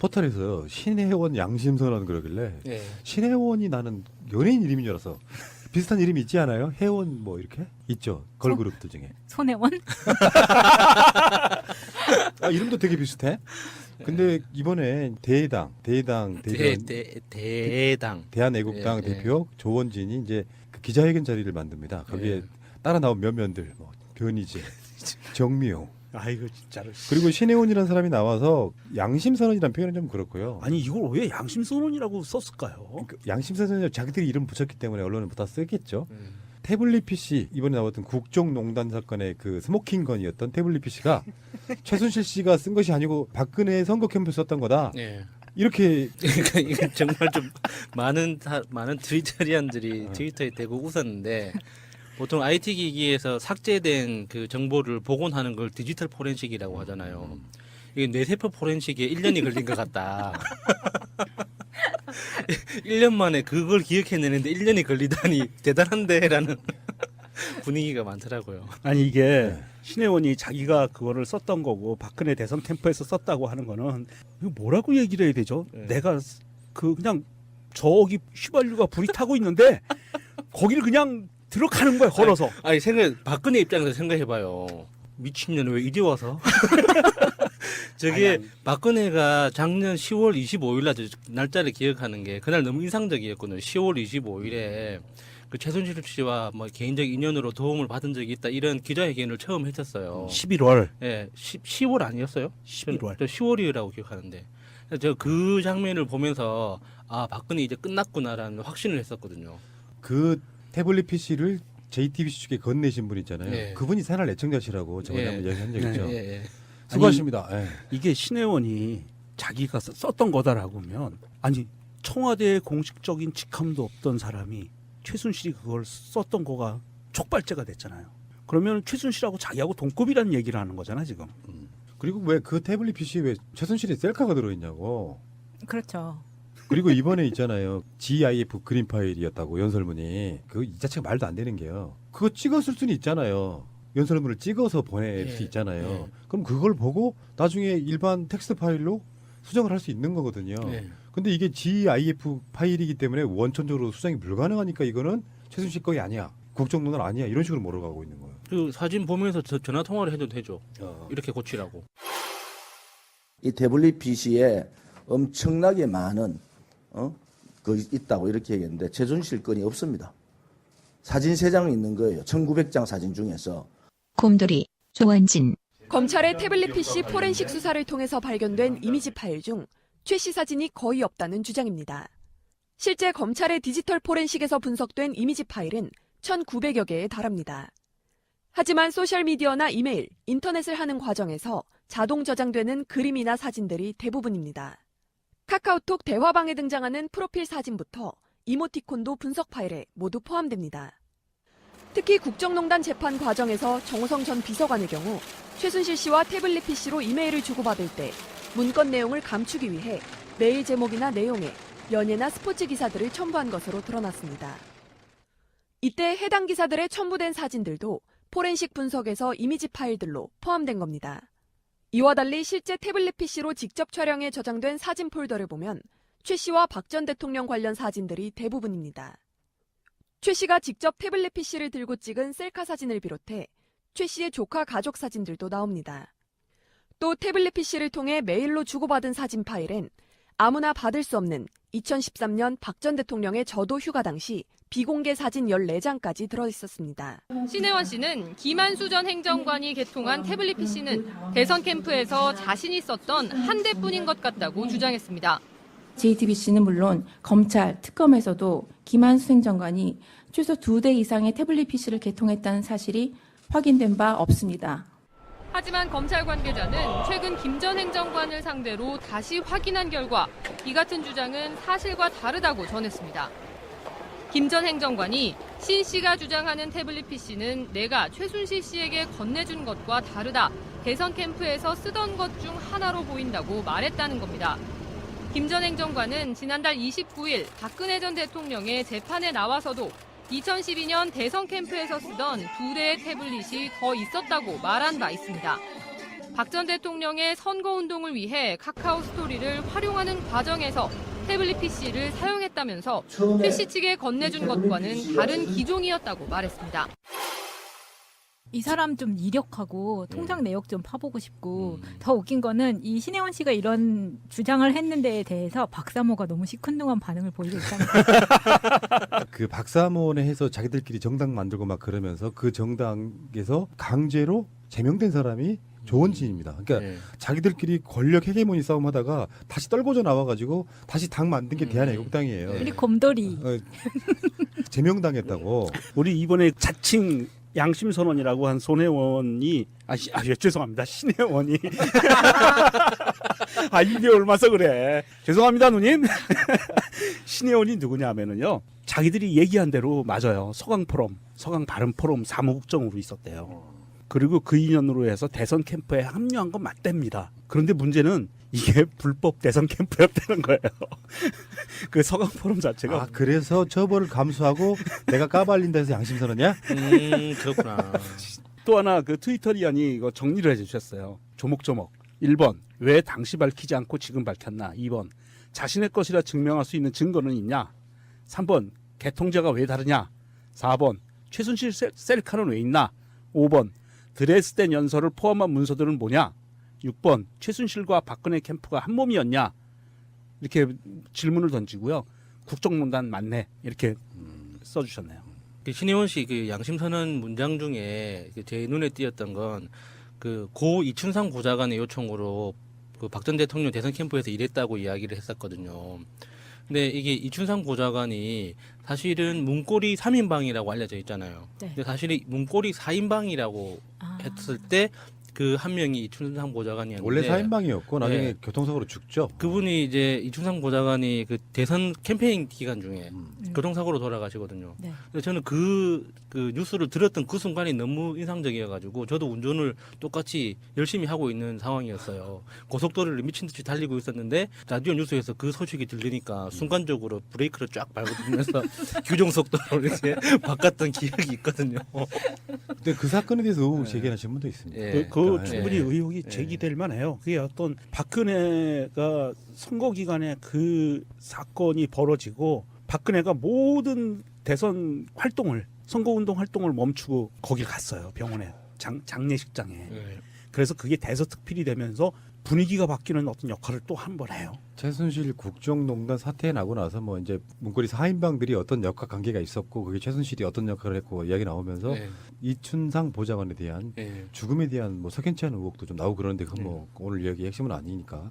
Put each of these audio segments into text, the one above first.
포털에서 신혜원 양심선언 그러길래 예. 신혜원이 나는 연예인 이름인 줄 알았어. 비슷한 이름이 있지 않아요? 혜원 뭐 이렇게 있죠. 걸그룹들 중에. 손혜원? 아, 이름도 되게 비슷해. 근데 이번에 대당 대한애국당 예, 예. 대표 조원진이 이제 그 기자회견 자리를 만듭니다. 거기에 예. 따라 나온 면면들 뭐 변희재, 정미용 아이고 진짜로. 그리고 신혜원이라는 사람이 나와서 양심선언이라는 표현은 좀 그렇고요. 아니 이걸 왜 양심선언이라고 썼을까요? 그 양심선언을 자기들이 이름 붙였기 때문에 언론은 다 쓰겠죠. 태블릿 PC 이번에 나왔던 국정농단 사건의 그 스모킹 건이었던 태블릿 PC가 최순실 씨가 쓴 것이 아니고 박근혜 선거 캠프에 썼던 거다. 예. 이렇게 그러니까 이게 정말 좀 많은 트위터리안들이 트위터에 대고 웃었는데 보통 IT 기기에서 삭제된 그 정보를 복원하는 걸 디지털 포렌식이라고 하잖아요. 이게 뇌세포 포렌식에 1년이 걸린 것 같다. 1년 만에 그걸 기억해내는데 1년이 걸리다니 대단한데라는 분위기가 많더라고요. 아니 이게 신혜원이 자기가 그거를 썼던 거고 박근혜 대선 캠프에서 썼다고 하는 거는 이거 뭐라고 얘기를 해야 되죠? 네. 내가 그냥 저기 휘발유가 불이 타고 있는데 거기를 그냥 들어가는 거야 걸어서. 아니 박근혜 입장에서 생각해봐요. 미친년 왜 이제 와서? 저게 아니. 박근혜가 작년 10월 25일 날 날짜를 기억하는 게 그날 너무 인상적이었거든요. 10월 25일에 그 최순실 씨와 뭐 개인적 인연으로 도움을 받은 적이 있다 이런 기자회견을 처음 했었어요. 11월. 예, 10월 아니었어요? 11월. 저 10월이라고 기억하는데 저 그 장면을 보면서 아 박근혜 이제 끝났구나라는 확신을 했었거든요. 그 태블릿 PC를 JTBC 측에 건네신 분 있잖아요. 예. 그분이 새날 애청자시라고 저번에 예. 한번 얘기한 적 있죠. 예, 예. 수고하십니다. 예. 이게 신혜원이 자기가 썼던 거다라고 하면 아니 청와대에 공식적인 직함도 없던 사람이 최순실이 그걸 썼던 거가 촉발제가 됐잖아요. 그러면 최순실하고 자기하고 동급이라는 얘기를 하는 거잖아 지금. 그리고 왜 그 태블릿 PC에 왜 최순실의 셀카가 들어있냐고. 그렇죠. 그리고 이번에 있잖아요. GIF 그림 파일이었다고 연설문이. 그거 이 자체가 말도 안 되는 게요. 그거 찍었을 수는 있잖아요. 연설문을 찍어서 보낼 수 있잖아요. 예. 그럼 그걸 보고 나중에 일반 텍스트 파일로 수정을 할 수 있는 거거든요. 예. 근데 이게 GIF 파일이기 때문에 원천적으로 수정이 불가능하니까 이거는 최순실 거이 아니야. 국정농단 아니야. 이런 식으로 몰아가고 있는 거예요. 그 사진 보면서 전화 통화를 해도 되죠. 이렇게 고치라고. 이 태블릿 PC에 엄청나게 많은 그 있다고 이렇게 얘기했는데 최순실 건이 없습니다. 사진 3장 있는 거예요. 1900장 사진 중에서. 곰돌이 조원진. 검찰의 태블릿 PC 포렌식 수사를 통해서 발견된 이미지 파일 중 최 씨 사진이 거의 없다는 주장입니다. 실제 검찰의 디지털 포렌식에서 분석된 이미지 파일은 1,900여 개에 달합니다. 하지만 소셜미디어나 이메일, 인터넷을 하는 과정에서 자동 저장되는 그림이나 사진들이 대부분입니다. 카카오톡 대화방에 등장하는 프로필 사진부터 이모티콘도 분석 파일에 모두 포함됩니다. 특히 국정농단 재판 과정에서 정호성 전 비서관의 경우 최순실 씨와 태블릿 PC로 이메일을 주고받을 때 문건 내용을 감추기 위해 메일 제목이나 내용에 연예나 스포츠 기사들을 첨부한 것으로 드러났습니다. 이때 해당 기사들에 첨부된 사진들도 포렌식 분석에서 이미지 파일들로 포함된 겁니다. 이와 달리 실제 태블릿 PC로 직접 촬영해 저장된 사진 폴더를 보면 최 씨와 박 전 대통령 관련 사진들이 대부분입니다. 최 씨가 직접 태블릿 PC를 들고 찍은 셀카 사진을 비롯해 최 씨의 조카 가족 사진들도 나옵니다. 또 태블릿 PC를 통해 메일로 주고받은 사진 파일엔 아무나 받을 수 없는 2013년 박 전 대통령의 저도 휴가 당시 비공개 사진 14장까지 들어있었습니다. 신혜원 씨는 김한수 전 행정관이 개통한 태블릿 PC는 대선 캠프에서 자신이 썼던 한 대뿐인 것 같다고 주장했습니다. JTBC는 물론 검찰, 특검에서도 김한수 행정관이 최소 2대 이상의 태블릿 PC를 개통했다는 사실이 확인된 바 없습니다. 하지만 검찰 관계자는 최근 김 전 행정관을 상대로 다시 확인한 결과 이 같은 주장은 사실과 다르다고 전했습니다. 김 전 행정관이 신 씨가 주장하는 태블릿 PC는 내가 최순실 씨에게 건네준 것과 다르다. 대선 캠프에서 쓰던 것 중 하나로 보인다고 말했다는 겁니다. 김 전 행정관은 지난달 29일 박근혜 전 대통령의 재판에 나와서도 2012년 대선 캠프에서 쓰던 2대의 태블릿이 더 있었다고 말한 바 있습니다. 박 전 대통령의 선거운동을 위해 카카오 스토리를 활용하는 과정에서 태블릿 PC를 사용했다면서 최 씨 측에 건네준 것과는 다른 기종이었다고 말했습니다. 이 사람 좀 이력하고 통장 내역 좀 파보고 싶고 더 웃긴 거는 이 신혜원 씨가 이런 주장을 했는데에 대해서 박사모가 너무 시큰둥한 반응을 보이고 있다는 거예요. 그 박사모네 해서 자기들끼리 정당 만들고 막 그러면서 그 정당에서 강제로 제명된 사람이 조원진입니다. 그러니까 네. 자기들끼리 권력 헤게모니 싸움하다가 다시 떨궈져 나와가지고 다시 당 만든 게 대한애국당이에요. 네. 우리 곰돌이. 제명당했다고. 우리 이번에 자칭 양심선언이라고 한 손혜원이 죄송합니다. 신혜원이 입에 올마서 그래. 죄송합니다 누님. 신혜원이 누구냐면은요. 자기들이 얘기한 대로 맞아요. 서강 바른 포럼 사무국장으로 있었대요. 그리고 그 인연으로 해서 대선 캠프에 합류한 건 맞답니다. 그런데 문제는 이게 불법 대선 캠프였다는 거예요. 그 서강 포럼 자체가. 그래서 처벌을 감수하고 내가 까발린다 해서 양심선언이야? 그렇구나. 또 하나 그 트위터리안이 이거 정리를 해주셨어요. 조목조목. 1번 왜 당시 밝히지 않고 지금 밝혔나. 2번 자신의 것이라 증명할 수 있는 증거는 있냐. 3번 개통자가 왜 다르냐. 4번 최순실 셀카는 왜 있나. 5번 드레스덴 연설을 포함한 문서들은 뭐냐. 6번 최순실과 박근혜 캠프가 한 몸이었냐. 이렇게 질문을 던지고요. 국정농단 맞네 이렇게 써주셨네요. 신혜원 씨 그 양심선언 문장 중에 제 눈에 띄었던 건 그 고 이춘상 보좌관의 요청으로 그 박 전 대통령 대선 캠프에서 일했다고 이야기를 했었거든요. 근데 이게 이춘상 보좌관이 사실은 문고리 3인방이라고 알려져 있잖아요. 네. 근데 사실은 문고리 4인방이라고 했을 때 그 한 명이 이춘상 보좌관이었는데 원래 4인방이었고 나중에 네. 교통사고로 죽죠. 그분이 이제 이춘상 보좌관이 그 대선 캠페인 기간 중에 교통사고로 돌아가시거든요. 네. 그래서 저는 그 뉴스를 들었던 그 순간이 너무 인상적이어가지고 저도 운전을 똑같이 열심히 하고 있는 상황이었어요. 고속도로를 미친 듯이 달리고 있었는데 라디오 뉴스에서 그 소식이 들리니까 순간적으로 브레이크를 쫙 밟으면서 규정 속도로 이제 바꿨던 기억이 있거든요. 근데 그 사건에 대해서 의혹을 제기하신 분도 있습니다. 예. 그 네. 충분히 의혹이 제기될 만해요. 그게 어떤 박근혜가 선거 기간에 그 사건이 벌어지고 박근혜가 모든 대선 활동을 선거운동 활동을 멈추고 거기 갔어요. 병원에 장례식장에. 예. 그래서 그게 대서특필이 되면서 분위기가 바뀌는 어떤 역할을 또 한 번 해요. 최순실 국정농단 사태 나고 나서 뭐 이제 문고리 4인방들이 어떤 역학 관계가 있었고 그게 최순실이 어떤 역할을 했고 이야기 나오면서 예. 이춘상 보좌관에 대한 예. 죽음에 대한 뭐 석연치 않은 의혹도 좀 나오고 그러는데 그건 뭐 오늘 이야기 핵심은 아니니까.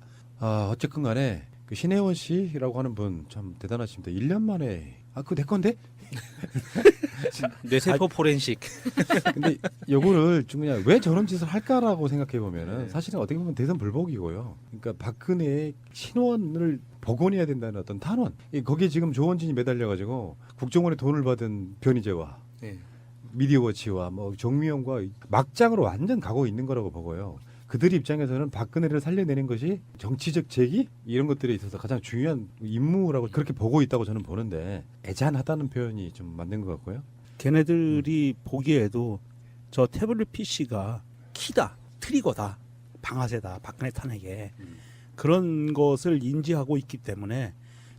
어쨌든 간에 그 신혜원 씨라고 하는 분 참 대단하십니다. 1년 만에 그거 내 건데? 뇌세포 포렌식. 근데 요거를 좀 그냥 왜 저런 짓을 할까라고 생각해 보면은 사실은 어떻게 보면 대선 불복이고요. 그러니까 박근혜의 신원을 복원해야 된다는 어떤 탄원. 거기에 지금 조원진이 매달려 가지고 국정원의 돈을 받은 변희재와 예. 미디어워치와 뭐 정미영과 막장으로 완전 가고 있는 거라고 보고요. 그들 입장에서는 박근혜를 살려내는 것이 정치적 재기 이런 것들에 있어서 가장 중요한 임무라고 그렇게 보고 있다고 저는 보는데 애잔하다는 표현이 좀 맞는 것 같고요. 걔네들이 보기에도 저 태블릿 PC가 키다, 트리거다, 방아쇠다, 박근혜 탄핵에 그런 것을 인지하고 있기 때문에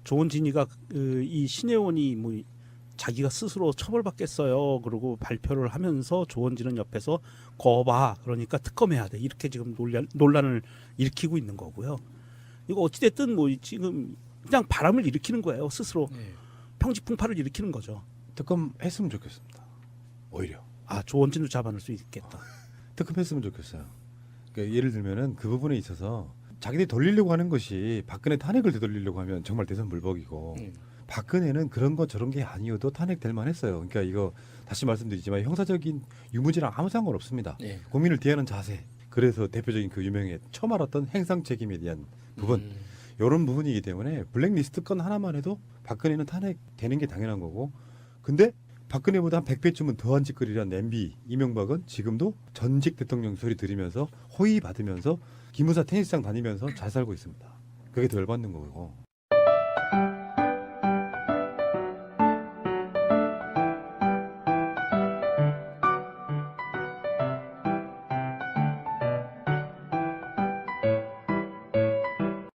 조원진이가 이 신혜원이 뭐 자기가 스스로 처벌받겠어요. 그러고 발표를 하면서 조원진은 옆에서 거봐. 그러니까 특검해야 돼. 이렇게 지금 논란을 일으키고 있는 거고요. 이거 어찌됐든 뭐 지금 그냥 바람을 일으키는 거예요. 스스로 예. 평지풍파를 일으키는 거죠. 특검했으면 좋겠습니다. 오히려 조원진도 잡아낼 수 있겠다. 특검했으면 좋겠어요. 그러니까 예를 들면은 그 부분에 있어서 자기들이 돌리려고 하는 것이 박근혜 탄핵을 되돌리려고 하면 정말 대선 불복이고 박근혜는 그런 거 저런 게 아니어도 탄핵될 만했어요. 그러니까 이거 다시 말씀드리지만 형사적인 유무죄랑 아무 상관없습니다. 예. 국민을 대하는 자세. 그래서 대표적인 그 유명해 처음 알았던 행상 책임에 대한 부분. 이런 부분이기 때문에 블랙리스트 건 하나만 해도 박근혜는 탄핵되는 게 당연한 거고. 근데 박근혜보다 한 100배쯤은 더한 짓거리란 MB 이명박은 지금도 전직 대통령 소리 들으면서 호의 받으면서 기무사 테니스장 다니면서 잘 살고 있습니다. 그게 더 열받는 거고.